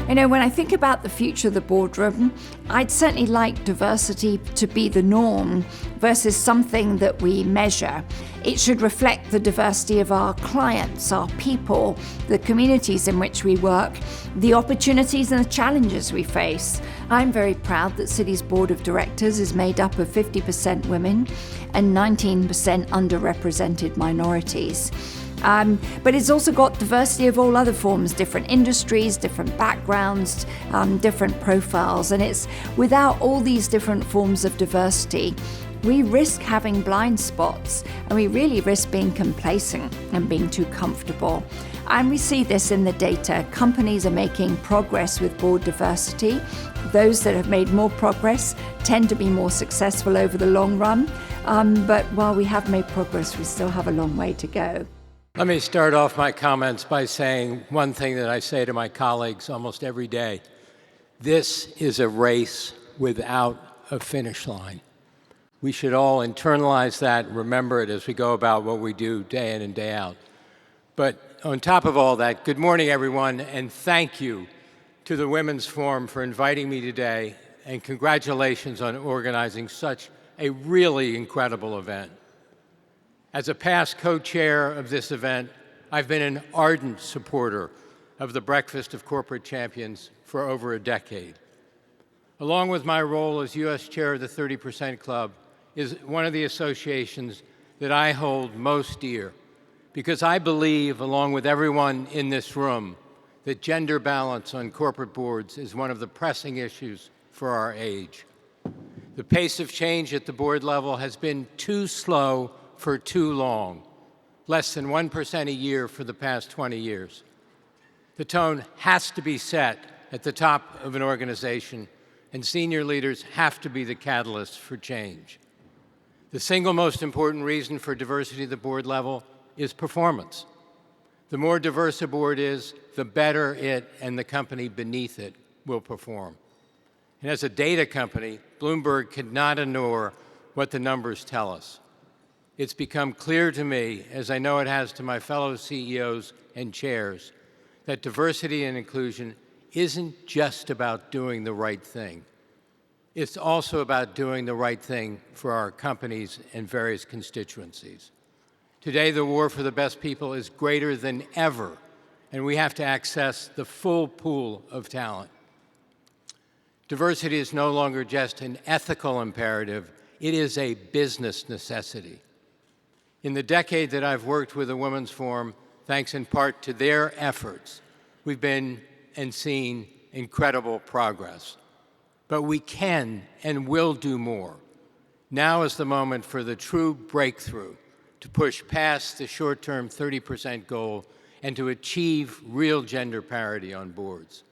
When I think about the future of the boardroom, I'd certainly like diversity to be the norm versus something that we measure. It should reflect the diversity of our clients, our people, the communities in which we work, the opportunities and the challenges we face. I'm very proud that Citi's board of directors is made up of 50% women and 19% underrepresented minorities. But it's also got diversity of all other forms, different industries, different backgrounds, different profiles. And it's without all these different forms of diversity, we risk having blind spots, and we really risk being complacent and being too comfortable. And we see this in the data. Companies are making progress with board diversity. Those that have made more progress tend to be more successful over the long run. But while we have made progress, we still have a long way to go. Let me start off my comments by saying one thing that I say to my colleagues almost every day. This is a race without a finish line. We should all internalize that, remember it as we go about what we do day in and day out. But on top of all that, good morning, everyone, and thank you to the Women's Forum for inviting me today, and congratulations on organizing such a really incredible event. As a past co-chair of this event, I've been an ardent supporter of the Breakfast of Corporate Champions for over a decade. Along with my role as U.S. chair of the 30% Club, is one of the associations that I hold most dear, because I believe, along with everyone in this room, that gender balance on corporate boards is one of the pressing issues for our age. The pace of change at the board level has been too slow for too long, less than 1% a year for the past 20 years. The tone has to be set at the top of an organization, and senior leaders have to be the catalyst for change. The single most important reason for diversity at the board level is performance. The more diverse a board is, the better it and the company beneath it will perform. And as a data company, Bloomberg cannot ignore what the numbers tell us. It's become clear to me, as I know it has to my fellow CEOs and chairs, that diversity and inclusion isn't just about doing the right thing. It's also about doing the right thing for our companies and various constituencies. Today, the war for the best people is greater than ever, and we have to access the full pool of talent. Diversity is no longer just an ethical imperative, it is a business necessity. In the decade that I've worked with the Women's Forum, thanks in part to their efforts, we've been and seen incredible progress. But we can and will do more. Now is the moment for the true breakthrough to push past the short-term 30% goal and to achieve real gender parity on boards.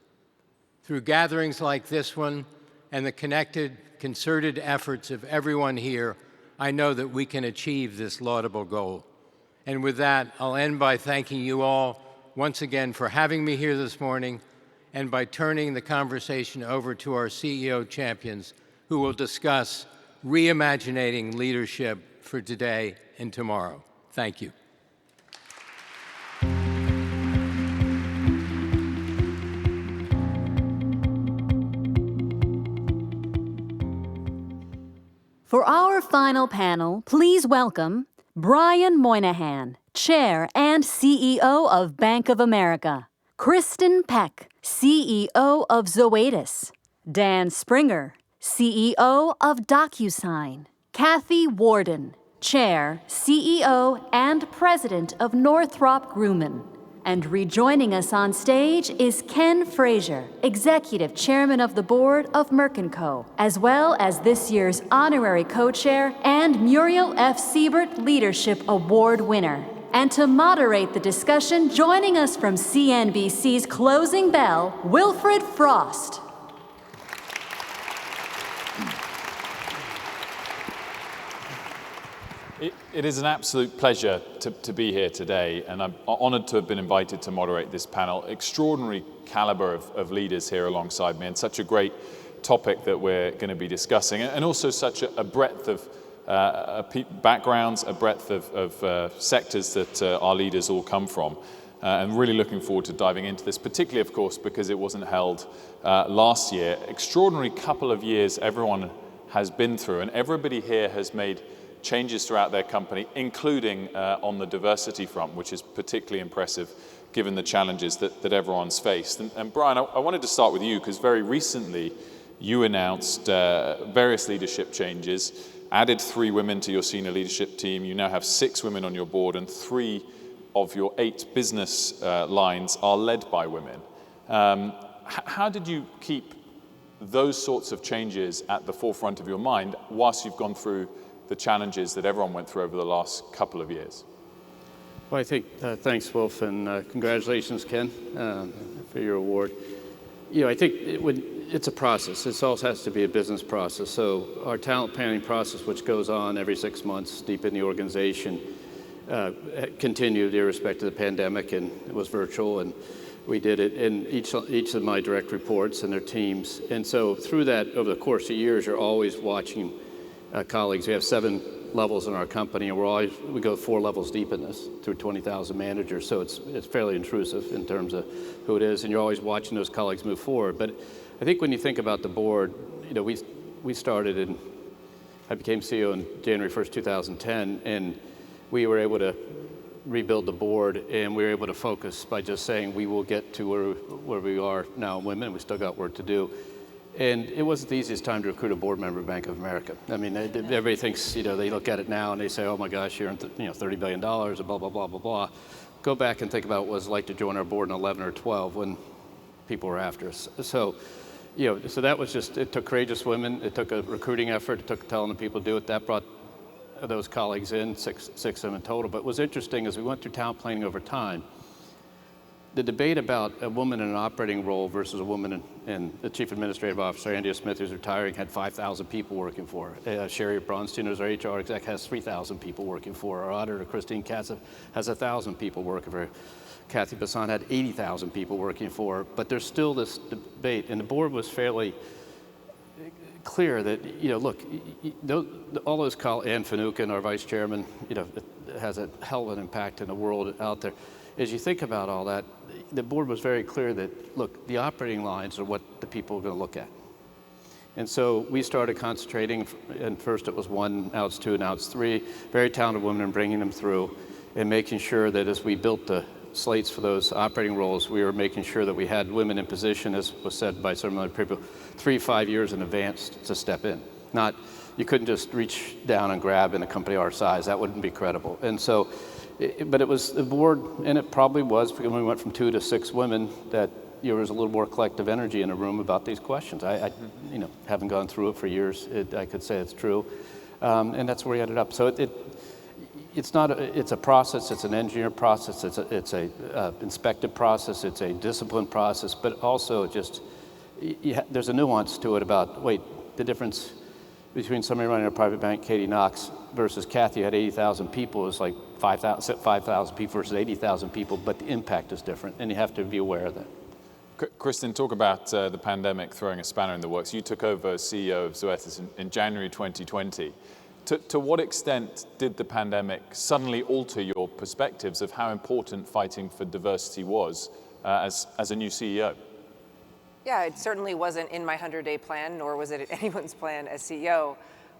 Through gatherings like this one and the connected, concerted efforts of everyone here, I know that we can achieve this laudable goal. And with that, I'll end by thanking you all once again for having me here this morning, and by turning the conversation over to our CEO champions, who will discuss reimagining leadership for today and tomorrow. Thank you. For our final panel, please welcome Brian Moynihan, Chair and CEO of Bank of America; Kristen Peck, CEO of Zoetis; Dan Springer, CEO of DocuSign; Kathy Warden, Chair, CEO, and President of Northrop Grumman. And rejoining us on stage is Ken Frazier, Executive Chairman of the Board of Merck & Co., as well as this year's Honorary Co-Chair and Muriel F. Siebert Leadership Award winner. And to moderate the discussion, joining us from CNBC's Closing Bell, Wilfred Frost. It is an absolute pleasure to be here today, and I'm honored to have been invited to moderate this panel. Extraordinary caliber of leaders here alongside me, and such a great topic that we're going to be discussing, and also such a breadth of backgrounds, a breadth of sectors that our leaders all come from. and really looking forward to diving into this, particularly, of course, because it wasn't held last year. Extraordinary couple of years everyone has been through, and everybody here has made changes throughout their company, including on the diversity front, which is particularly impressive given the challenges that everyone's faced. And Brian, I wanted to start with you, because very recently you announced various leadership changes, added 3 women to your senior leadership team. You now have 6 women on your board, and 3 of your 8 business lines are led by women. How did you keep those sorts of changes at the forefront of your mind whilst you've gone through the challenges that everyone went through over the last couple of years? Well, I think, thanks, Wolf, and congratulations, Ken, for your award. You know, I think it's a process. This also has to be a business process. So our talent planning process, which goes on every 6 months deep in the organization, continued irrespective of the pandemic, and it was virtual, and we did it in each of my direct reports and their teams. And so through that, over the course of years, you're always watching colleagues. We have 7 levels in our company, and we go 4 levels deep in this through 20,000 managers. So it's fairly intrusive in terms of who it is, and you're always watching those colleagues move forward. But I think when you think about the board, you know, we started I became CEO in January 1st, 2010, and we were able to rebuild the board, and we were able to focus by just saying we will get to where we are now, women. We still got work to do. And it wasn't the easiest time to recruit a board member of Bank of America. I mean, everybody thinks, you know, they look at it now and they say, oh my gosh, you're $30 billion, and blah, blah, blah, blah, blah. Go back and think about what it was like to join our board in 11 or 12 when people were after us. So, you know, so that was just, it took courageous women, it took a recruiting effort, it took telling the people to do it. That brought those colleagues in, six of them in total. But what was interesting is we went through talent planning over time. The debate about a woman in an operating role versus a woman in the chief administrative officer, Andrea Smith, who's retiring, had 5,000 people working for her. Sherry Bronstein, who's our HR exec, has 3,000 people working for her. Our auditor, Christine Katz, has 1,000 people working for her. Kathy Bassan had 80,000 people working for her. But there's still this debate, and the board was fairly clear that, you know, look, all those Ann Finucane, our vice chairman, you know, has a hell of an impact in the world out there. As you think about all that, the board was very clear that, look, the operating lines are what the people are going to look at. And so we started concentrating, and first it was 1, now it's 2, now it's 3, very talented women, and bringing them through and making sure that as we built the slates for those operating roles, we were making sure that we had women in position, as was said by some other people, 3-5 years in advance to step in. Not, you couldn't just reach down and grab in a company our size. That wouldn't be credible. And so, but it was the board, and it probably was, when we went from 2 to 6 women, that there was a little more collective energy in a room about these questions. I you know, having gone through it for years, I could say it's true. And that's where we ended up. So it's a process, it's an engineered process, it's a inspected process, it's a disciplined process, but also just, there's a nuance to it about, wait, the difference between somebody running a private bank, Katie Knox, versus Kathy, who had 80,000 people, is like 5,000 people versus 80,000 people, but the impact is different, and you have to be aware of that. Kristen, talk about the pandemic throwing a spanner in the works. You took over as CEO of Zoetis in January 2020. To what extent did the pandemic suddenly alter your perspectives of how important fighting for diversity was as a new CEO? Yeah, it certainly wasn't in my 100-day plan, nor was it anyone's plan as CEO.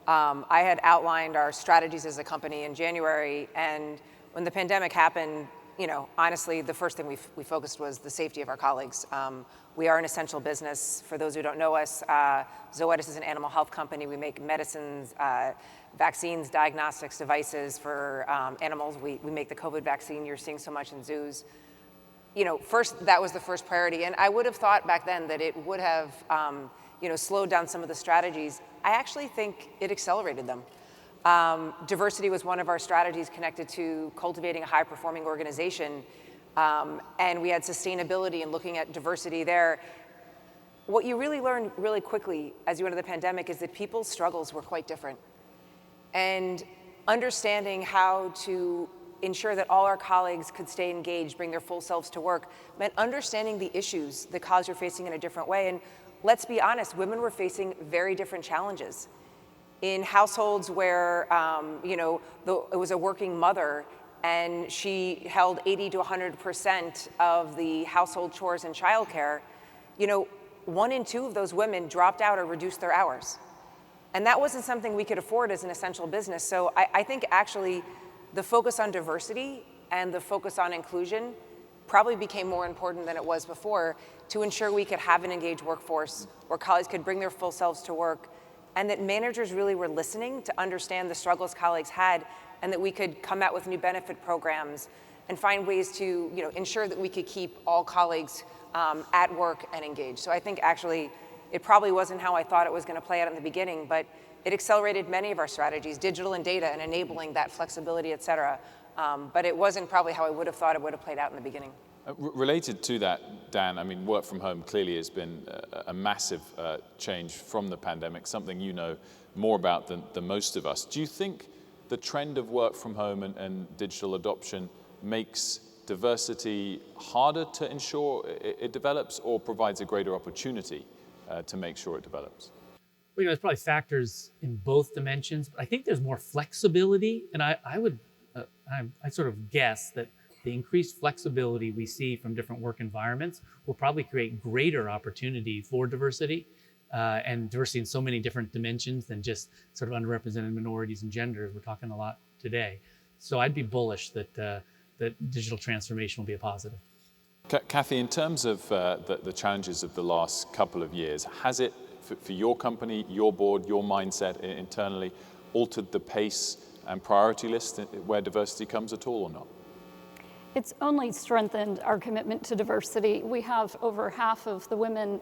I had outlined our strategies as a company in January, and when the pandemic happened, you know, honestly, the first thing we focused was the safety of our colleagues. We are an essential business. For those who don't know us, Zoetis is an animal health company. We make medicines, vaccines, diagnostics, devices for animals. We make the COVID vaccine you're seeing so much in zoos. You know, first, that was the first priority. And I would have thought back then that it would have, you know, slowed down some of the strategies. I actually think it accelerated them. Diversity was one of our strategies connected to cultivating a high-performing organization. And we had sustainability and looking at diversity there. What you really learned really quickly as you went into the pandemic is that people's struggles were quite different. And understanding how to ensure that all our colleagues could stay engaged, bring their full selves to work, meant understanding the issues that colleagues were facing in a different way. And let's be honest, women were facing very different challenges. In households where, you know, it was a working mother, and she held 80 to 100% of the household chores and childcare, 1 in 2 of those women dropped out or reduced their hours. And that wasn't something we could afford as an essential business. So I think actually the focus on diversity and the focus on inclusion probably became more important than it was before to ensure we could have an engaged workforce where colleagues could bring their full selves to work, and that managers really were listening to understand the struggles colleagues had, and that we could come out with new benefit programs and find ways to ensure that we could keep all colleagues at work and engaged. So I think actually it probably wasn't how I thought it was going to play out in the beginning, but it accelerated many of our strategies, digital and data, and enabling that flexibility, et cetera. But it wasn't probably how I would have thought it would have played out in the beginning. Related to that, Dan, I mean, work from home clearly has been a massive change from the pandemic, something you know more about than most of us. Do you think the trend of work from home and digital adoption makes diversity harder to ensure it develops, or provides a greater opportunity to make sure it develops? Well, there's probably factors in both dimensions, but I think there's more flexibility, and I sort of guess that the increased flexibility we see from different work environments will probably create greater opportunity for diversity, and diversity in so many different dimensions than just sort of underrepresented minorities and genders. We're talking a lot today. So I'd be bullish that digital transformation will be a positive. Kathy, in terms of the challenges of the last couple of years, has it, for your company, your board, your mindset internally, altered the pace and priority list where diversity comes at all, or not? It's only strengthened our commitment to diversity. We have over half of the women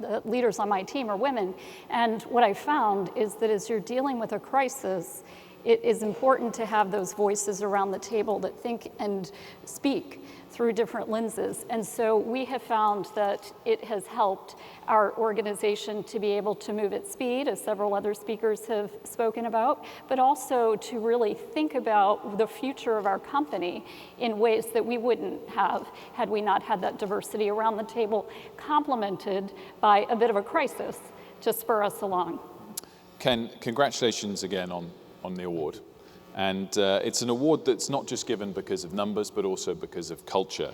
the leaders on my team are women. And what I found is that as you're dealing with a crisis, it is important to have those voices around the table that think and speak through different lenses. And so we have found that it has helped our organization to be able to move at speed, as several other speakers have spoken about, but also to really think about the future of our company in ways that we wouldn't have had we not had that diversity around the table, complemented by a bit of a crisis to spur us along. Ken, congratulations again on the award. And it's an award that's not just given because of numbers, but also because of culture.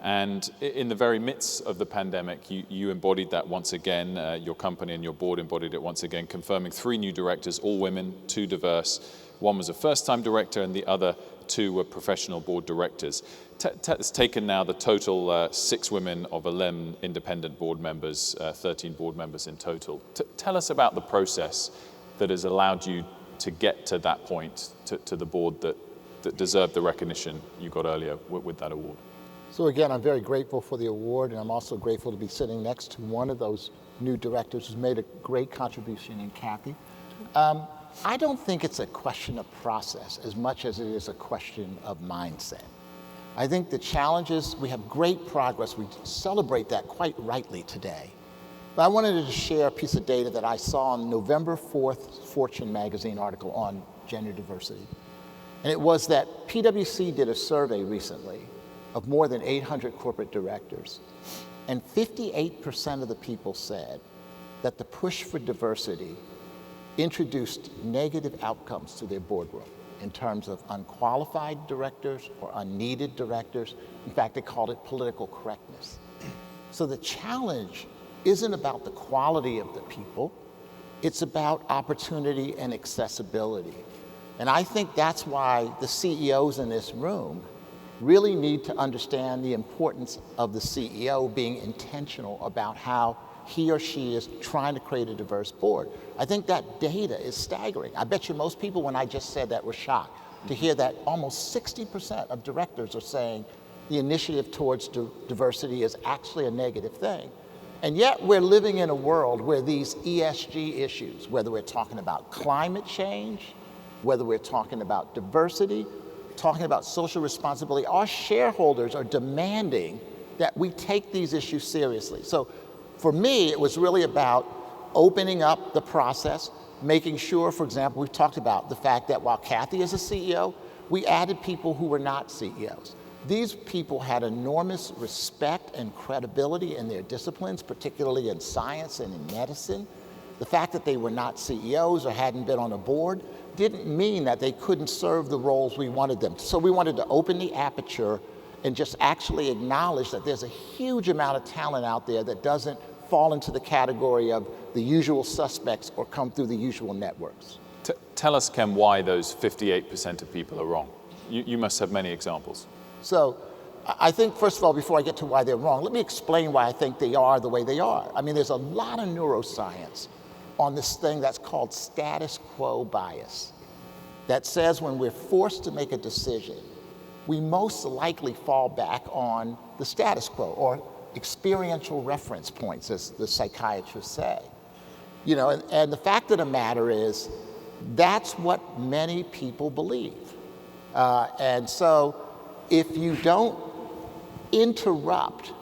And in the very midst of the pandemic, you embodied that once again. Your company and your board embodied it once again, confirming 3 new directors, all women, 2 diverse. 1 was a first-time director, and the other 2 were professional board directors. It's taken now the total 6 women of 11 independent board members, 13 board members in total. Tell us about the process that has allowed you to get to that point, to the board that deserved the recognition you got earlier with that award. So again, I'm very grateful for the award, and I'm also grateful to be sitting next to one of those new directors who's made a great contribution in Kathy. I don't think it's a question of process as much as it is a question of mindset. I think the challenges, we have great progress, we celebrate that quite rightly today. But I wanted to share a piece of data that I saw in November 4th Fortune magazine article on gender diversity. And it was that PwC did a survey recently of more than 800 corporate directors. And 58% of the people said that the push for diversity introduced negative outcomes to their boardroom in terms of unqualified directors or unneeded directors. In fact, they called it political correctness. So the challenge isn't about the quality of the people, it's about opportunity and accessibility. And I think that's why the CEOs in this room really need to understand the importance of the CEO being intentional about how he or she is trying to create a diverse board. I think that data is staggering. I bet you most people, when I just said that, were shocked to hear that almost 60% of directors are saying the initiative towards diversity is actually a negative thing. And yet we're living in a world where these ESG issues, whether we're talking about climate change, whether we're talking about diversity, talking about social responsibility, our shareholders are demanding that we take these issues seriously. So for me, it was really about opening up the process, making sure, for example, we've talked about the fact that while Kathy is a CEO, we added people who were not CEOs. These people had enormous respect and credibility in their disciplines, particularly in science and in medicine. The fact that they were not CEOs or hadn't been on a board didn't mean that they couldn't serve the roles we wanted them. So we wanted to open the aperture and just actually acknowledge that there's a huge amount of talent out there that doesn't fall into the category of the usual suspects or come through the usual networks. Tell us, Ken, why those 58% of people are wrong. You must have many examples. So I think, first of all, before I get to why they're wrong, let me explain why I think they are the way they are. I mean, there's a lot of neuroscience on this thing that's called status quo bias that says when we're forced to make a decision, we most likely fall back on the status quo or experiential reference points, as the psychiatrists say. You know, and the fact of the matter is, that's what many people believe. And so if you don't interrupt,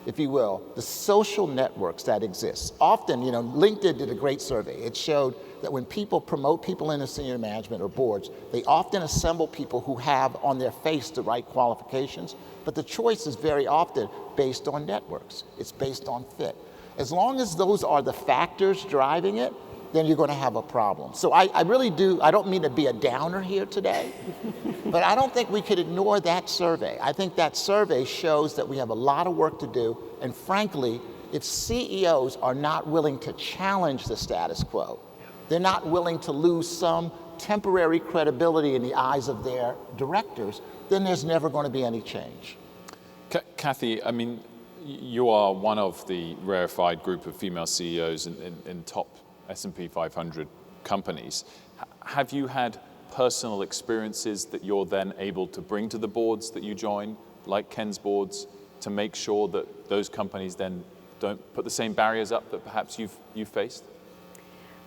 if you will, the social networks that exist. Often, you know, LinkedIn did a great survey. It showed that when people promote people into senior management or boards, they often assemble people who have on their face the right qualifications, but the choice is very often based on networks. It's based on fit. As long as those are the factors driving it, then you're going to have a problem. So I really do, I don't mean to be a downer here today, but I don't think we could ignore that survey. I think that survey shows that we have a lot of work to do, and frankly, if CEOs are not willing to challenge the status quo, they're not willing to lose some temporary credibility in the eyes of their directors, then there's never going to be any change. Kathy, I mean, you are one of the rarefied group of female CEOs in top S&P 500 companies. Have you had personal experiences that you're then able to bring to the boards that you join, like Ken's boards, to make sure that those companies then don't put the same barriers up that perhaps you've faced?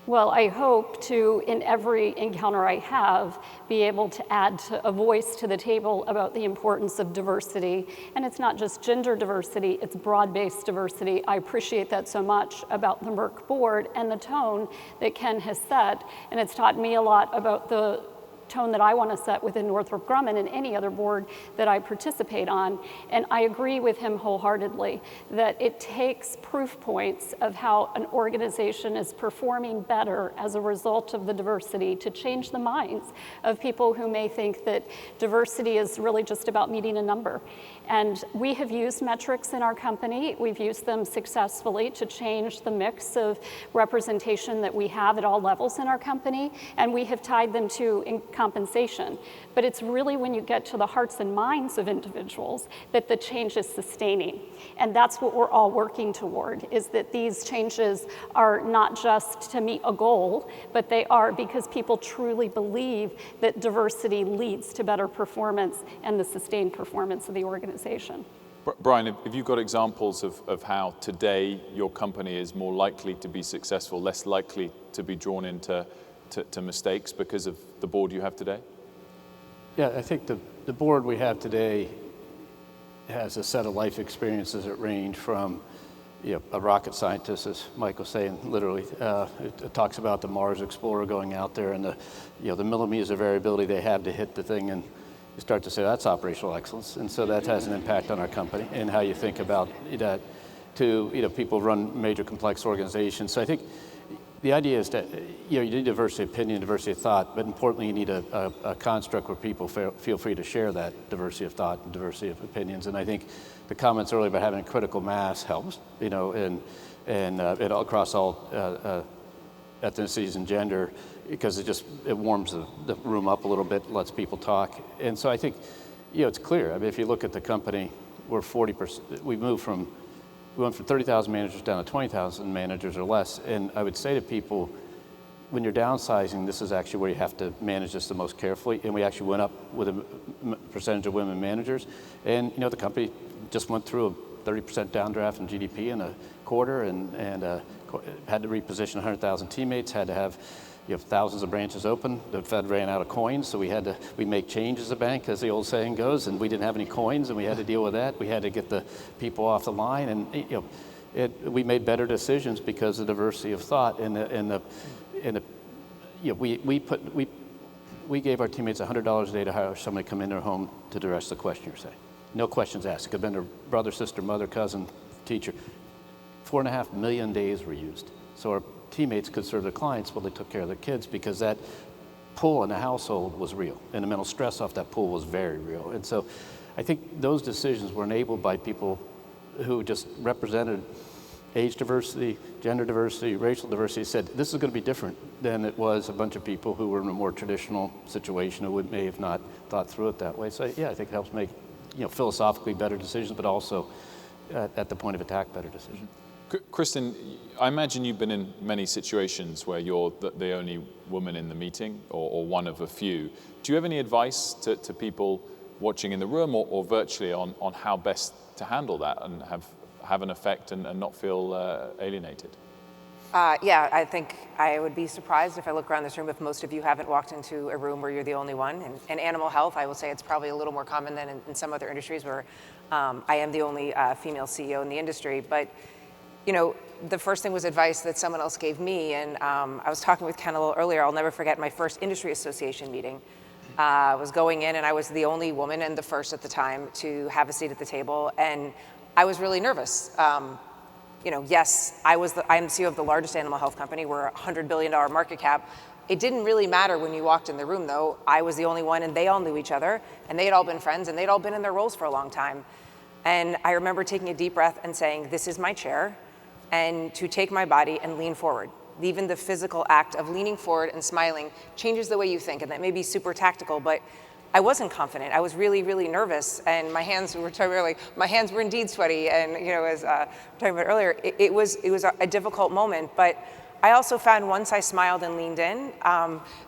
Well, I hope to, in every encounter I have, be able to add a voice to the table about the importance of diversity. And it's not just gender diversity, it's broad-based diversity. I appreciate that so much about the Merck board and the tone that Ken has set. And it's taught me a lot about the tone that I want to set within Northrop Grumman and any other board that I participate on. And I agree with him wholeheartedly that it takes proof points of how an organization is performing better as a result of the diversity to change the minds of people who may think that diversity is really just about meeting a number. And we have used metrics in our company. We've used them successfully to change the mix of representation that we have at all levels in our company, and we have tied them to compensation. But it's really when you get to the hearts and minds of individuals that the change is sustaining. And that's what we're all working toward, is that these changes are not just to meet a goal, but they are because people truly believe that diversity leads to better performance and the sustained performance of the organization. Brian, have you got examples of how today your company is more likely to be successful, less likely to be drawn into mistakes because of the board you have today? Yeah, I think the board we have today has a set of life experiences that range from, you know, a rocket scientist, as Mike was saying, literally. It talks about the Mars explorer going out there and the millimeters of variability they have to hit the thing, and you start to say that's operational excellence, and so that has an impact on our company and how you think about that. To, you know, people run major complex organizations. So I think the idea is that, you know, you need diversity of opinion, diversity of thought, but importantly, you need a construct where people feel free to share that diversity of thought and diversity of opinions. And I think the comments earlier about having a critical mass helps, you know, and across all ethnicities and gender, because it warms the room up a little bit, lets people talk. And so I think, you know, it's clear. I mean, if you look at the company, we're 40%. We went from 30,000 managers down to 20,000 managers or less. And I would say to people, when you're downsizing, this is actually where you have to manage this the most carefully. And we actually went up with a percentage of women managers. And, you know, the company just went through a 30% downdraft in GDP in a quarter and had to reposition 100,000 teammates, had to have, you know, thousands of branches open. The Fed ran out of coins, so we make change as a bank, as the old saying goes, and we didn't have any coins, and we had to deal with that. We had to get the people off the line, and, you know, we made better decisions because of the diversity of thought. You know, we gave our teammates $100 a day to hire somebody to come in their home to address the question you're saying. No questions asked. It could have been their brother, sister, mother, cousin, teacher. 4.5 million days were used. So our teammates could serve their clients while they took care of their kids, because that pull in the household was real, and the mental stress off that pull was very real. And so I think those decisions were enabled by people who just represented age diversity, gender diversity, racial diversity, said this is going to be different than it was a bunch of people who were in a more traditional situation who may have not thought through it that way. So yeah, I think it helps make, philosophically better decisions, but also at the point of attack, better decisions. Kristen, I imagine you've been in many situations where you're the only woman in the meeting, or one of a few. Do you have any advice to people watching in the room or virtually on how best to handle that and have an effect and not feel alienated? Yeah, I think I would be surprised if I look around this room if most of you haven't walked into a room where you're the only one. And in animal health, I will say it's probably a little more common than in some other industries where I am the only female CEO in the industry. But the first thing was advice that someone else gave me, and I was talking with Ken a little earlier. I'll never forget my first industry association meeting. I was going in, and I was the only woman and the first at the time to have a seat at the table, and I was really nervous. Yes, I'm CEO of the largest animal health company. We're a $100 billion market cap. It didn't really matter when you walked in the room, though. I was the only one, and they all knew each other, and they had all been friends, and they'd all been in their roles for a long time. And I remember taking a deep breath and saying, this is my chair, and to take my body and lean forward. Even the physical act of leaning forward and smiling changes the way you think, and that may be super tactical, but I wasn't confident. I was really, really nervous, and my hands were indeed sweaty. And as talking about earlier, it was a difficult moment. But I also found once I smiled and leaned in,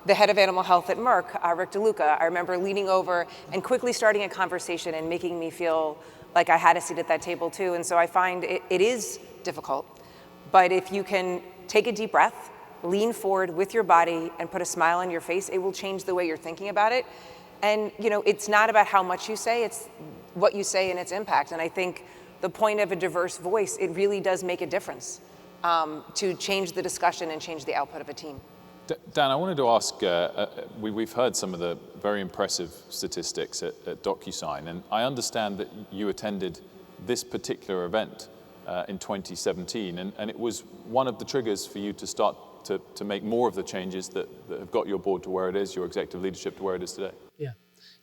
the head of animal health at Merck, Rick DeLuca, I remember leaning over and quickly starting a conversation and making me feel like I had a seat at that table too. And so I find it is difficult, but if you can take a deep breath, lean forward with your body, and put a smile on your face, it will change the way you're thinking about it. And it's not about how much you say, it's what you say and its impact. And I think the point of a diverse voice, it really does make a difference to change the discussion and change the output of a team. Dan, I wanted to ask, we've heard some of the very impressive statistics at DocuSign, and I understand that you attended this particular event in 2017, and it was one of the triggers for you to start to make more of the changes that have got your board to where it is, your executive leadership to where it is today. Yeah,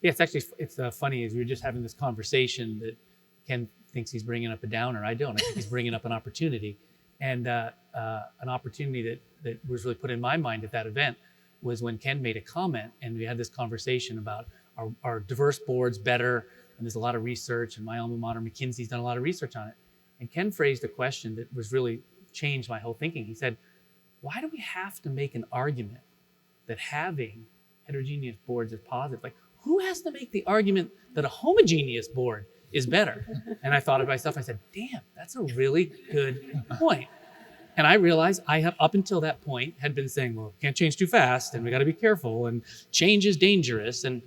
it's funny as we were just having this conversation that Ken thinks he's bringing up a downer. I don't. I think he's bringing up an opportunity, and an opportunity that was really put in my mind at that event was when Ken made a comment, and we had this conversation about our diverse boards better, and there's a lot of research, and my alma mater, McKinsey's done a lot of research on it. And Ken phrased a question that was really changed my whole thinking. He said, why do we have to make an argument that having heterogeneous boards is positive? Like, who has to make the argument that a homogeneous board is better? And I thought of myself, I said, damn, that's a really good point. And I realized I have, up until that point, had been saying, well, can't change too fast, and we got to be careful, and change is dangerous. And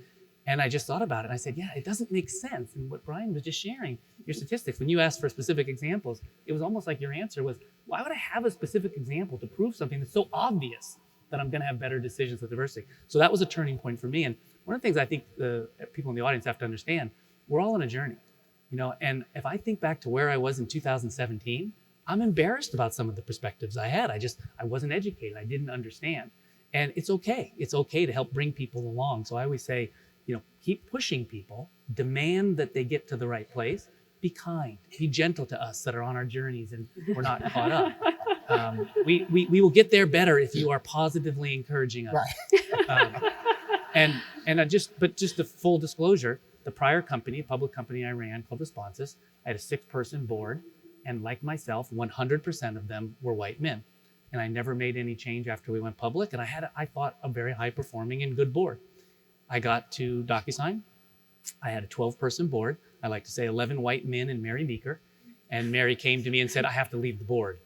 I just thought about it, and I said, yeah, it doesn't make sense. And what Brian was just sharing, your statistics, when you asked for specific examples, it was almost like your answer was, why would I have a specific example to prove something that's so obvious that I'm going to have better decisions with diversity? So that was a turning point for me. And one of the things I think the people in the audience have to understand, we're all on a journey, and if I think back to where I was in 2017, I'm embarrassed about some of the perspectives I had. I wasn't educated. I didn't understand. And it's okay. It's okay to help bring people along. So I always say, keep pushing people, demand that they get to the right place, be kind, be gentle to us that are on our journeys and we're not caught up. We will get there better if you are positively encouraging us. Right. But just a full disclosure, the prior company, a public company I ran called Responses, I had a 6-person board, and like myself, 100% of them were white men. And I never made any change after we went public, and I thought, a very high-performing and good board. I got to DocuSign. I had a 12-person board. I like to say 11 white men and Mary Meeker. And Mary came to me and said, I have to leave the board.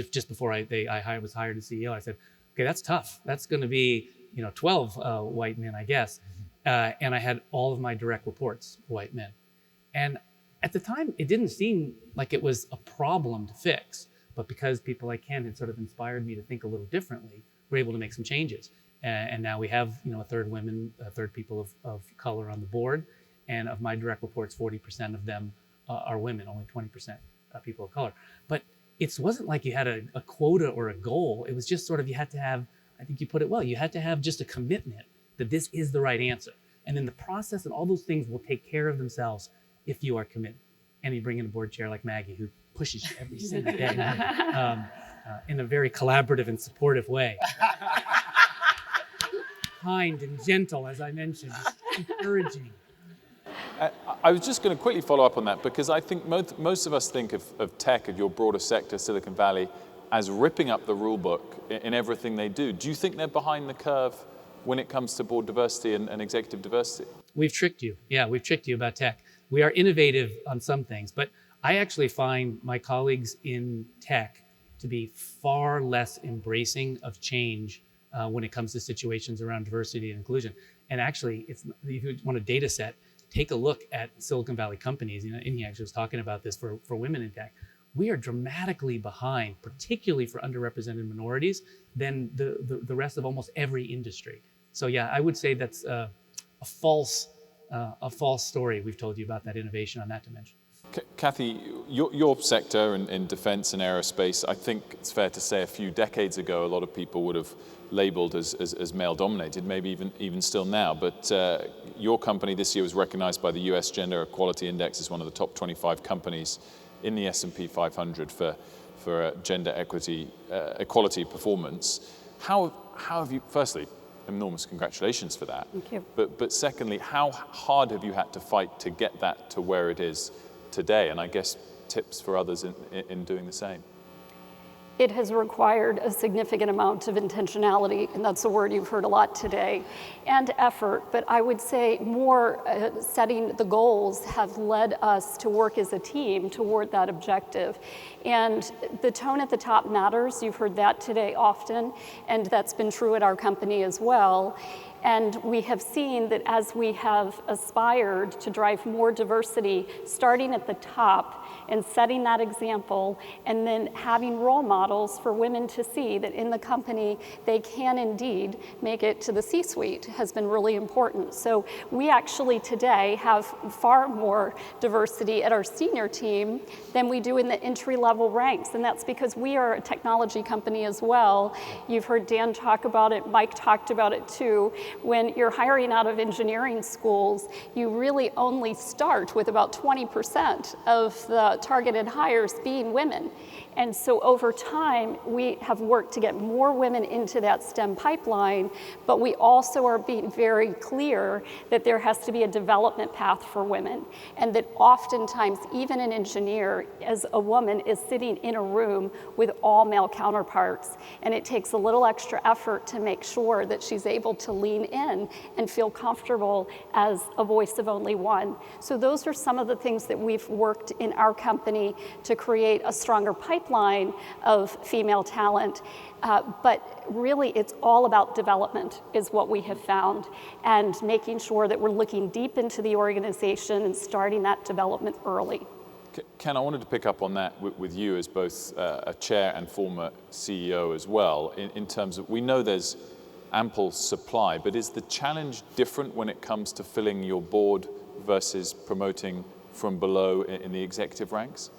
Just before I was hired as CEO, I said, okay, that's tough. That's going to be 12 white men, I guess. And I had all of my direct reports white men. And at the time, it didn't seem like it was a problem to fix. But because people like Ken had sort of inspired me to think a little differently, we're able to make some changes. And now we have, a third women, a third people of color on the board. And of my direct reports, 40% of them are women, only 20% people of color. But it wasn't like you had a quota or a goal. It was just sort of, you had to have, I think you put it well, you had to have just a commitment that this is the right answer. And then the process and all those things will take care of themselves if you are committed. And you bring in a board chair like Maggie, who pushes you every single day in a very collaborative and supportive way. Kind and gentle, as I mentioned, encouraging. I was just going to quickly follow up on that, because I think most of us think of tech, of your broader sector, Silicon Valley, as ripping up the rule book in everything they do. Do you think they're behind the curve when it comes to board diversity and executive diversity? We've tricked you. Yeah, we've tricked you about tech. We are innovative on some things, but I actually find my colleagues in tech to be far less embracing of change when it comes to situations around diversity and inclusion. And actually, if you want a data set, take a look at Silicon Valley companies. Inhi actually was talking about this for women in tech. We are dramatically behind, particularly for underrepresented minorities, than the rest of almost every industry. So yeah, I would say that's a false story we've told you about that innovation on that dimension. Kathy, your sector in defense and aerospace, I think it's fair to say a few decades ago, a lot of people would have labeled as male-dominated, maybe even still now. But your company this year was recognized by the US Gender Equality Index as one of the top 25 companies in the S&P 500 for gender equality performance. How have you, firstly, enormous congratulations for that. Thank you. But secondly, how hard have you had to fight to get that to where it is today? And I guess tips for others in doing the same. It has required a significant amount of intentionality, and that's a word you've heard a lot today, and effort. But I would say more setting the goals have led us to work as a team toward that objective. And the tone at the top matters. You've heard that today often, and that's been true at our company as well. And we have seen that as we have aspired to drive more diversity, starting at the top and setting that example, and then having role models for women to see that in the company they can indeed make it to the C-suite has been really important. So we actually today have far more diversity at our senior team than we do in the entry-level ranks, and that's because we are a technology company as well. You've heard Dan talk about it, Mike talked about it too. When you're hiring out of engineering schools, you really only start with about 20% of the targeted hires being women. And so over time, we have worked to get more women into that STEM pipeline, but we also are being very clear that there has to be a development path for women. And that oftentimes, even an engineer, as a woman, is sitting in a room with all male counterparts. And it takes a little extra effort to make sure that she's able to lean in and feel comfortable as a voice of only one. So those are some of the things that we've worked in our company to create a stronger pipeline of female talent, but really it's all about development is what we have found, and making sure that we're looking deep into the organization and starting that development early. Ken, I wanted to pick up on that with you as both a chair and former CEO as well, in terms of, we know there's ample supply, but is the challenge different when it comes to filling your board versus promoting from below in the executive ranks?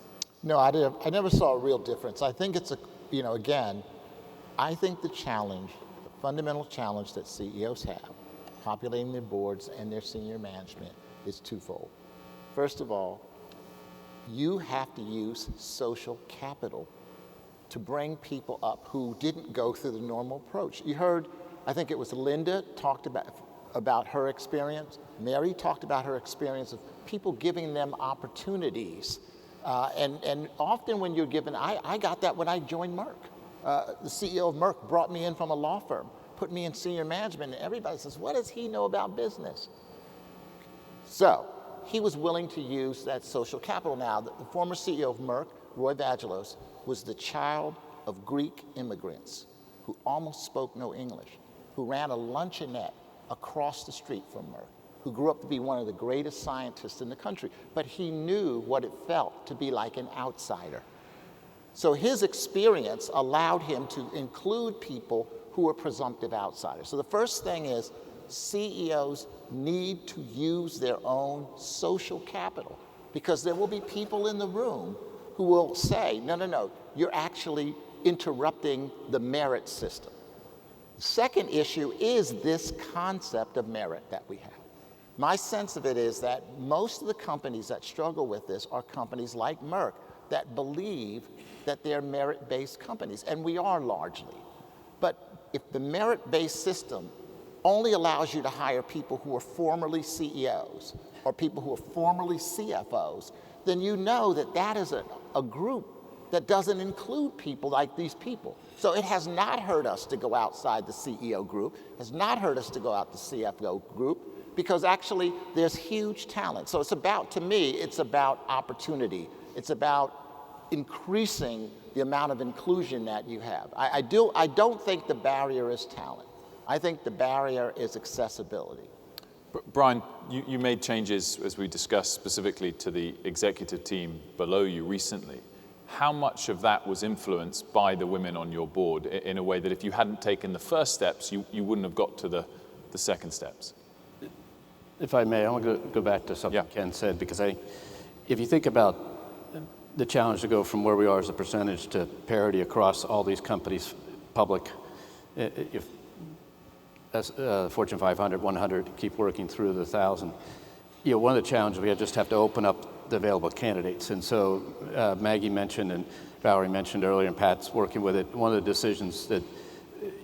No, I never saw a real difference. I think it's again, I think the fundamental challenge that CEOs have, populating their boards and their senior management, is twofold. First of all, you have to use social capital to bring people up who didn't go through the normal approach. You heard, I think it was Linda talked about her experience. Mary talked about her experience of people giving them opportunities. And often when you're given, I got that when I joined Merck. The CEO of Merck brought me in from a law firm, put me in senior management, and everybody says, what does he know about business? So he was willing to use that social capital. Now, the former CEO of Merck, Roy Vagelos, was the child of Greek immigrants who almost spoke no English, who ran a luncheonette across the street from Merck, who grew up to be one of the greatest scientists in the country, but he knew what it felt to be like an outsider. So his experience allowed him to include people who were presumptive outsiders. So the first thing is CEOs need to use their own social capital, because there will be people in the room who will say, no, no, no, you're actually interrupting the merit system. The second issue is this concept of merit that we have. My sense of it is that most of the companies that struggle with this are companies like Merck that believe that they're merit-based companies, and we are largely. But if the merit-based system only allows you to hire people who are formerly CEOs or people who are formerly CFOs, then you know that that is a group that doesn't include people like these people. So it has not hurt us to go outside the CEO group, has not hurt us to go out the CFO group, because actually there's huge talent. So it's about, to me, it's about opportunity. It's about increasing the amount of inclusion that you have. I don't think the barrier is talent. I think the barrier is accessibility. Brian, you made changes, as we discussed, specifically to the executive team below you recently. How much of that was influenced by the women on your board in a way that if you hadn't taken the first steps, you wouldn't have got to the second steps? If I may, I want to go back to something Ken said, because if you think about the challenge to go from where we are as a percentage to parity across all these companies, public, if Fortune 500, 100, keep working through the 1,000. One of the challenges we just have to open up the available candidates. And so Maggie mentioned and Valerie mentioned earlier, and Pat's working with it, one of the decisions that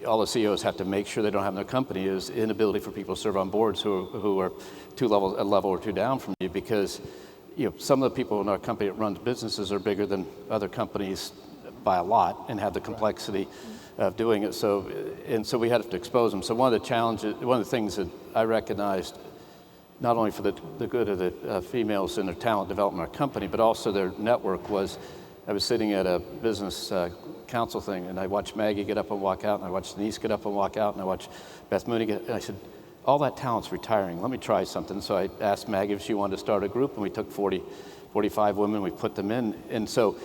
all the CEOs have to make sure they don't have in their company is inability for people to serve on boards who are a level or two down from you, because some of the people in our company that runs businesses are bigger than other companies by a lot and have the complexity of doing it. So we had to expose them. So one of the challenges, one of the things that I recognized, not only for the good of the females in their talent development in our company, but also their network, was I was sitting at a business council thing, and I watched Maggie get up and walk out, and I watched Denise get up and walk out, and I watched Beth Mooney get, and I said, all that talent's retiring. Let me try something. So I asked Maggie if she wanted to start a group, and we took 45 women, we put them in. And so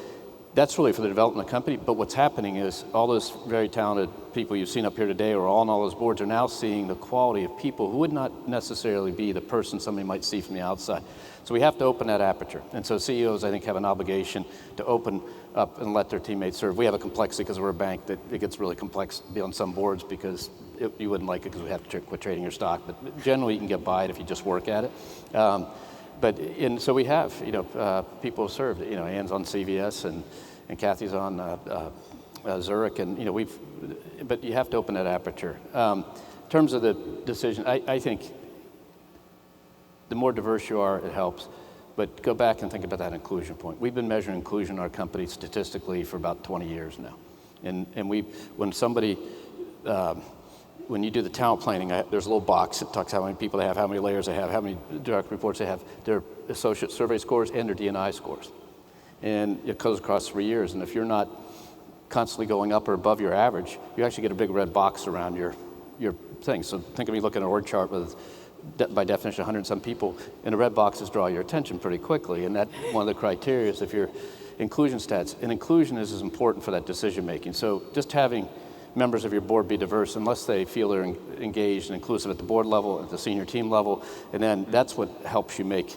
that's really for the development of the company. But what's happening is all those very talented people you've seen up here today, or all on all those boards, are now seeing the quality of people who would not necessarily be the person somebody might see from the outside. So we have to open that aperture. And so CEOs, I think, have an obligation to open up and let their teammates serve. We have a complexity because we're a bank that it gets really complex to be on some boards, because you wouldn't like it because we have to quit trading your stock. But generally, you can get by it if you just work at it. So we have, people served. Ann's on CVS and Kathy's on Zurich, and but you have to open that aperture. In terms of the decision, I think the more diverse you are, it helps. But go back and think about that inclusion point. We've been measuring inclusion in our company statistically for about 20 years now, and when you do the talent planning, there's a little box that talks how many people they have, how many layers they have, how many direct reports they have, their associate survey scores and their D&I scores. And it goes across 3 years. And if you're not constantly going up or above your average, you actually get a big red box around your thing. So think of me looking at an org chart with, by definition, 100 and some people, and the red boxes draw your attention pretty quickly. And that one of the criteria is if your inclusion stats. And inclusion is as important for that decision making. So just having members of your board be diverse, unless they feel they're engaged and inclusive at the board level, at the senior team level, and then that's what helps you make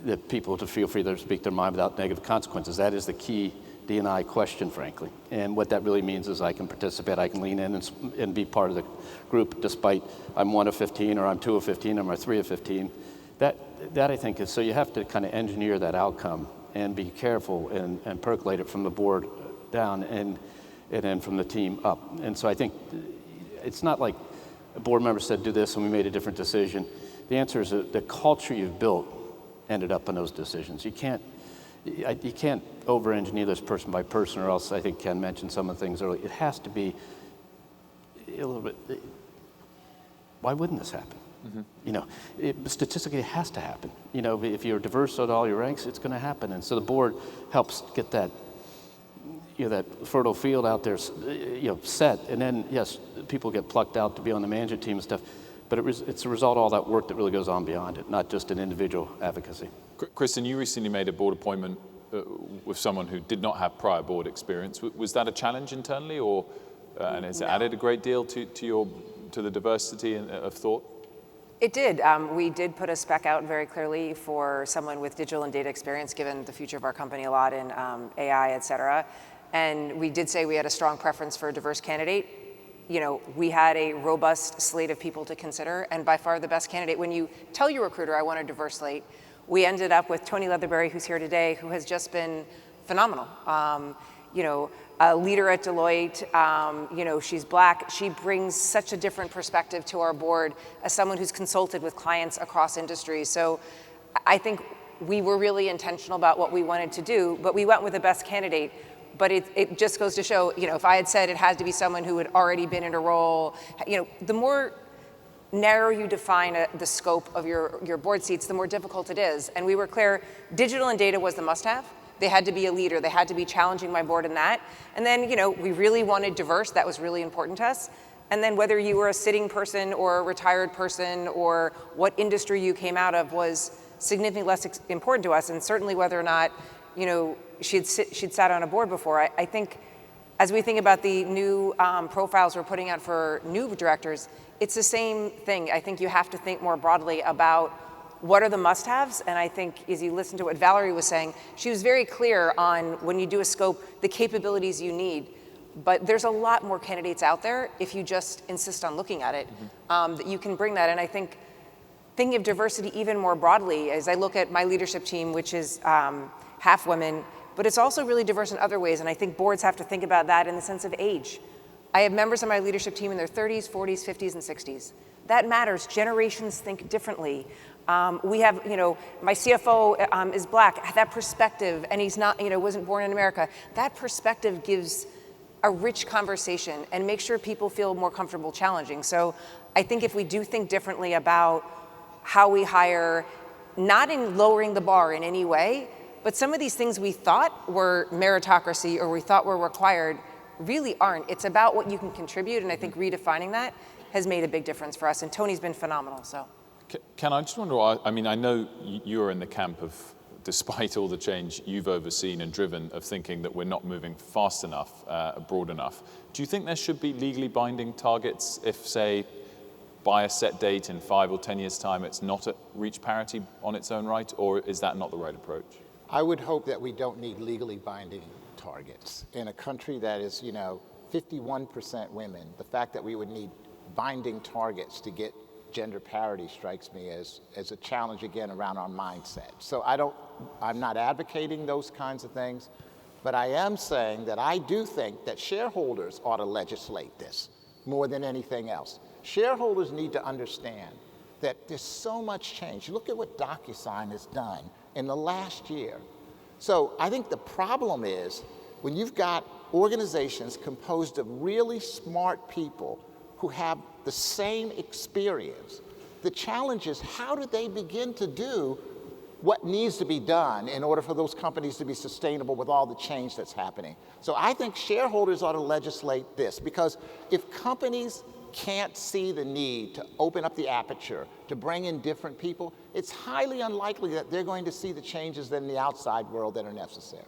the people to feel free to speak their mind without negative consequences. That is the key D&I question, frankly. And what that really means is I can participate, I can lean in and be part of the group, despite I'm 1 of 15, or I'm 2 of 15, or I'm 3 of 15. That I think is, so you have to kind of engineer that outcome and be careful and percolate it from the board down and then from the team up. And so I think it's not like a board member said do this and we made a different decision. The answer is that the culture you've built ended up in those decisions. You can't over-engineer this person by person, or else I think Ken mentioned some of the things earlier. It has to be a little bit, why wouldn't this happen? Mm-hmm. Statistically, it has to happen. If you're diverse at all your ranks, it's going to happen. And so the board helps get that that fertile field out there, set, and then yes, people get plucked out to be on the management team and stuff, but it's a result of all that work that really goes on beyond it, not just an individual advocacy. Kristen, you recently made a board appointment with someone who did not have prior board experience. Was that a challenge internally, or and has it added a great deal to the diversity of thought? It did. We did put a spec out very clearly for someone with digital and data experience, given the future of our company a lot in AI, et cetera. And we did say we had a strong preference for a diverse candidate. You know, we had a robust slate of people to consider, and by far the best candidate. When you tell your recruiter, I want a diverse slate, we ended up with Tony Leatherberry, who's here today, who has just been phenomenal. You know, a leader at Deloitte, you know, she's Black. She brings such a different perspective to our board as someone who's consulted with clients across industries. So I think we were really intentional about what we wanted to do, but we went with the best candidate. But it just goes to show, you know, if I had said it had to be someone who had already been in a role, you know, the more narrow you define the scope of your board seats, the more difficult it is. And we were clear, digital and data was the must-have. They had to be a leader. They had to be challenging my board in that. And then, you know, we really wanted diverse. That was really important to us. And then whether you were a sitting person or a retired person or what industry you came out of was significantly less important to us. And certainly whether or not, you know, she'd sat on a board before. I think as we think about the new profiles we're putting out for new directors, it's the same thing. I think you have to think more broadly about what are the must-haves? And I think as you listen to what Valerie was saying, she was very clear on when you do a scope, the capabilities you need. But there's a lot more candidates out there if you just insist on looking at it, that you can bring that. And I think thinking of diversity even more broadly, as I look at my leadership team, which is half women, but it's also really diverse in other ways. And I think boards have to think about that in the sense of age. I have members of my leadership team in their 30s, 40s, 50s, and 60s. That matters. Generations think differently. We have, you know, my CFO is Black. That perspective, and he's not, you know, wasn't born in America. That perspective gives a rich conversation and makes sure people feel more comfortable challenging. So I think if we do think differently about how we hire, not in lowering the bar in any way, but some of these things we thought were meritocracy or we thought were required really aren't. It's about what you can contribute, and I think redefining that has made a big difference for us, and Tony's been phenomenal, so. Ken, I just wonder, I mean, I know you're in the camp of, despite all the change you've overseen and driven, of thinking that we're not moving fast enough, broad enough. Do you think there should be legally binding targets if, say, by a set date in 5 or 10 years' time, it's not at reach parity on its own right, or is that not the right approach? I would hope that we don't need legally binding targets. In a country that is, you know, 51% women, the fact that we would need binding targets to get gender parity strikes me as a challenge, again, around our mindset. So I'm not advocating those kinds of things, but I am saying that I do think that shareholders ought to legislate this more than anything else. Shareholders need to understand that there's so much change. Look at what DocuSign has done in the last year. So I think the problem is when you've got organizations composed of really smart people who have the same experience, the challenge is how do they begin to do what needs to be done in order for those companies to be sustainable with all the change that's happening. So I think shareholders ought to legislate this, because if companies can't see the need to open up the aperture, to bring in different people, it's highly unlikely that they're going to see the changes in the outside world that are necessary.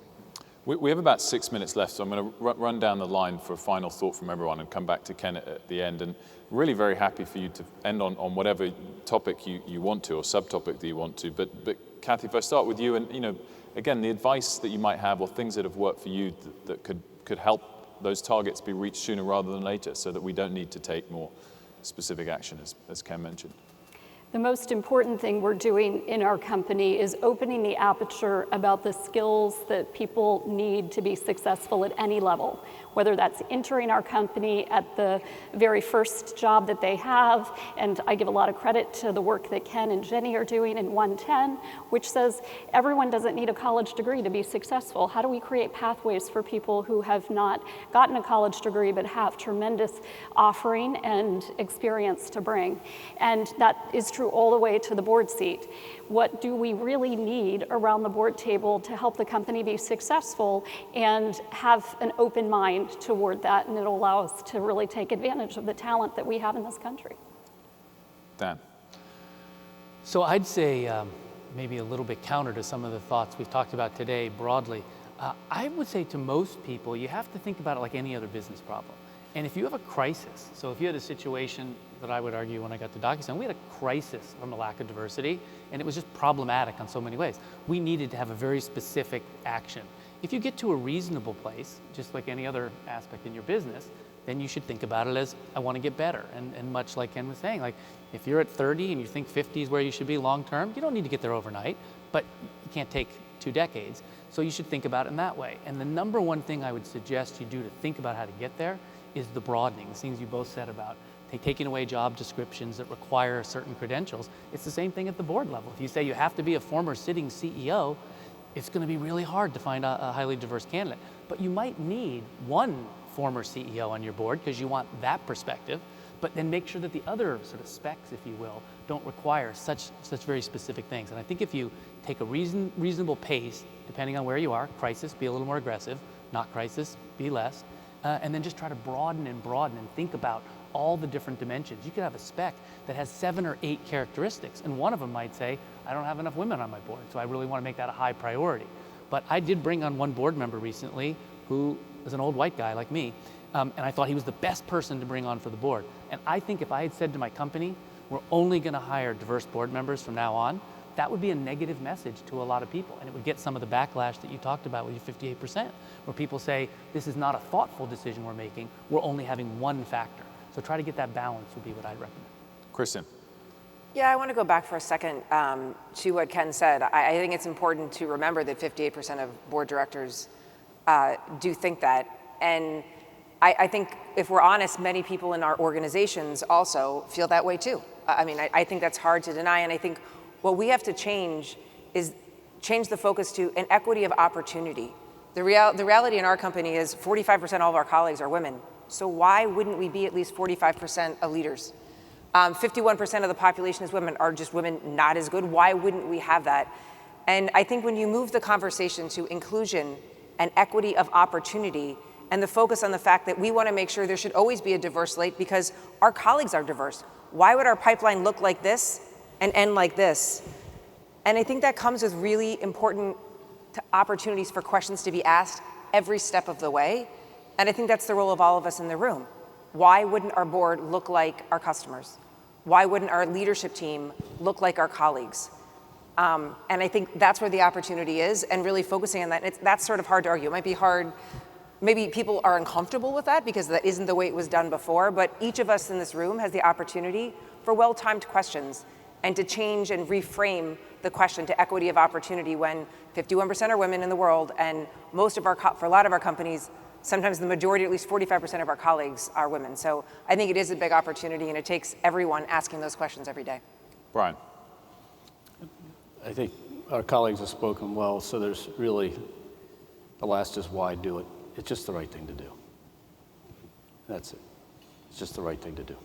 We have about 6 minutes left, so I'm going to run down the line for a final thought from everyone and come back to Ken at the end. And really very happy for you to end on whatever topic you want to, or subtopic that you want to. But Kathy, if I start with you, and you know, again, the advice that you might have or things that have worked for you that could help those targets be reached sooner rather than later, so that we don't need to take more specific action, as Ken mentioned. The most important thing we're doing in our company is opening the aperture about the skills that people need to be successful at any level, whether that's entering our company at the very first job that they have. And I give a lot of credit to the work that Ken and Jenny are doing in 110, which says everyone doesn't need a college degree to be successful. How do we create pathways for people who have not gotten a college degree but have tremendous offering and experience to bring? And that is true all the way to the board seat. What do we really need around the board table to help the company be successful, and have an open mind toward that, and it'll allow us to really take advantage of the talent that we have in this country. Dan. So I'd say maybe a little bit counter to some of the thoughts we've talked about today broadly. I would say to most people, you have to think about it like any other business problem. And if you have a crisis, so if you had a situation that I would argue when I got to DocuSign, we had a crisis from a lack of diversity, and it was just problematic on so many ways. We needed to have a very specific action. If you get to a reasonable place, just like any other aspect in your business, then you should think about it as, I want to get better. And much like Ken was saying, like if you're at 30 and you think 50 is where you should be long term, you don't need to get there overnight, but you can't take 2 decades. So you should think about it in that way. And the number one thing I would suggest you do to think about how to get there is the broadening, the things you both said about taking away job descriptions that require certain credentials. It's the same thing at the board level. If you say you have to be a former sitting CEO, it's going to be really hard to find a highly diverse candidate. But you might need one former CEO on your board because you want that perspective, but then make sure that the other sort of specs, if you will, don't require such very specific things. And I think if you take a reasonable pace, depending on where you are, crisis, be a little more aggressive, not crisis, be less, and then just try to broaden and think about all the different dimensions. You could have a spec that has 7 or 8 characteristics, and one of them might say, I don't have enough women on my board, so I really want to make that a high priority. But I did bring on one board member recently who is an old white guy like me, and I thought he was the best person to bring on for the board. And I think if I had said to my company, we're only going to hire diverse board members from now on, that would be a negative message to a lot of people, and it would get some of the backlash that you talked about with your 58%, where people say, this is not a thoughtful decision we're making, we're only having one factor. So try to get that balance would be what I'd recommend. Kristen. Yeah, I want to go back for a second to what Ken said. I think it's important to remember that 58% of board directors do think that. And I think if we're honest, many people in our organizations also feel that way too. I mean, I think that's hard to deny. And I think what we have to change is change the focus to an equity of opportunity. The reality in our company is 45% of all of our colleagues are women. So why wouldn't we be at least 45% of leaders? 51% of the population is women. Are just women not as good? Why wouldn't we have that? And I think when you move the conversation to inclusion and equity of opportunity and the focus on the fact that we want to make sure there should always be a diverse slate because our colleagues are diverse. Why would our pipeline look like this and end like this? And I think that comes with really important opportunities for questions to be asked every step of the way. And I think that's the role of all of us in the room. Why wouldn't our board look like our customers? Why wouldn't our leadership team look like our colleagues? And I think that's where the opportunity is, and really focusing on that. That's sort of hard to argue. It might be hard. Maybe people are uncomfortable with that because that isn't the way it was done before, but each of us in this room has the opportunity for well-timed questions and to change and reframe the question to equity of opportunity when 51% are women in the world, and for a lot of our companies, sometimes the majority, at least 45% of our colleagues are women. So I think it is a big opportunity, and it takes everyone asking those questions every day. Brian. I think our colleagues have spoken well, so there's really, the last is why do it. It's just the right thing to do. That's it. It's just the right thing to do.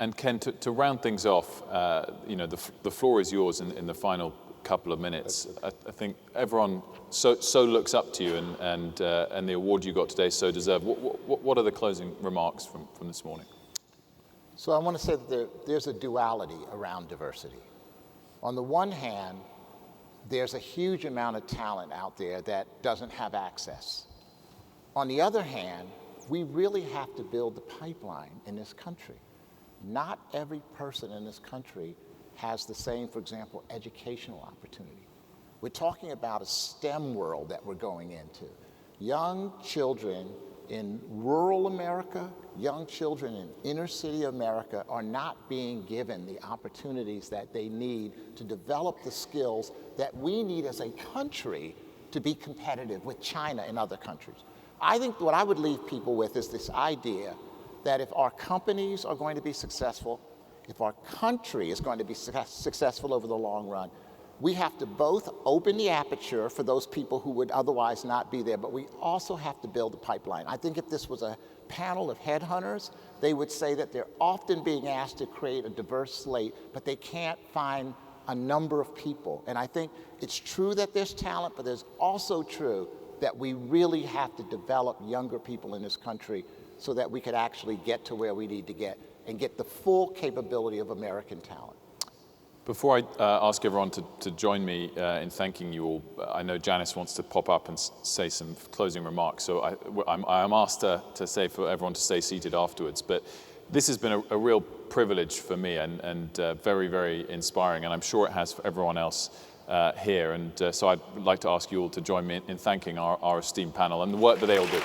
And Ken, to round things off, the floor is yours in the final couple of minutes. I think everyone so looks up to you, and the award you got today is so deserved. What are the closing remarks from this morning? So I want to say that there's a duality around diversity. On the one hand, there's a huge amount of talent out there that doesn't have access. On the other hand, we really have to build the pipeline in this country. Not every person in this country has the same, for example, educational opportunity. We're talking about a STEM world that we're going into. Young children in rural America, young children in inner city America are not being given the opportunities that they need to develop the skills that we need as a country to be competitive with China and other countries. I think what I would leave people with is this idea that if our companies are going to be successful, if our country is going to be successful over the long run, we have to both open the aperture for those people who would otherwise not be there, but we also have to build a pipeline. I think if this was a panel of headhunters, they would say that they're often being asked to create a diverse slate, but they can't find a number of people. And I think it's true that there's talent, but there's also true that we really have to develop younger people in this country so that we could actually get to where we need to get and get the full capability of American talent. Before I ask everyone to join me in thanking you all, I know Janice wants to pop up and say some closing remarks, so I'm asked to say for everyone to stay seated afterwards. But this has been a real privilege for me and very, very inspiring, and I'm sure it has for everyone else here. And so I'd like to ask you all to join me in thanking our esteemed panel and the work that they all do.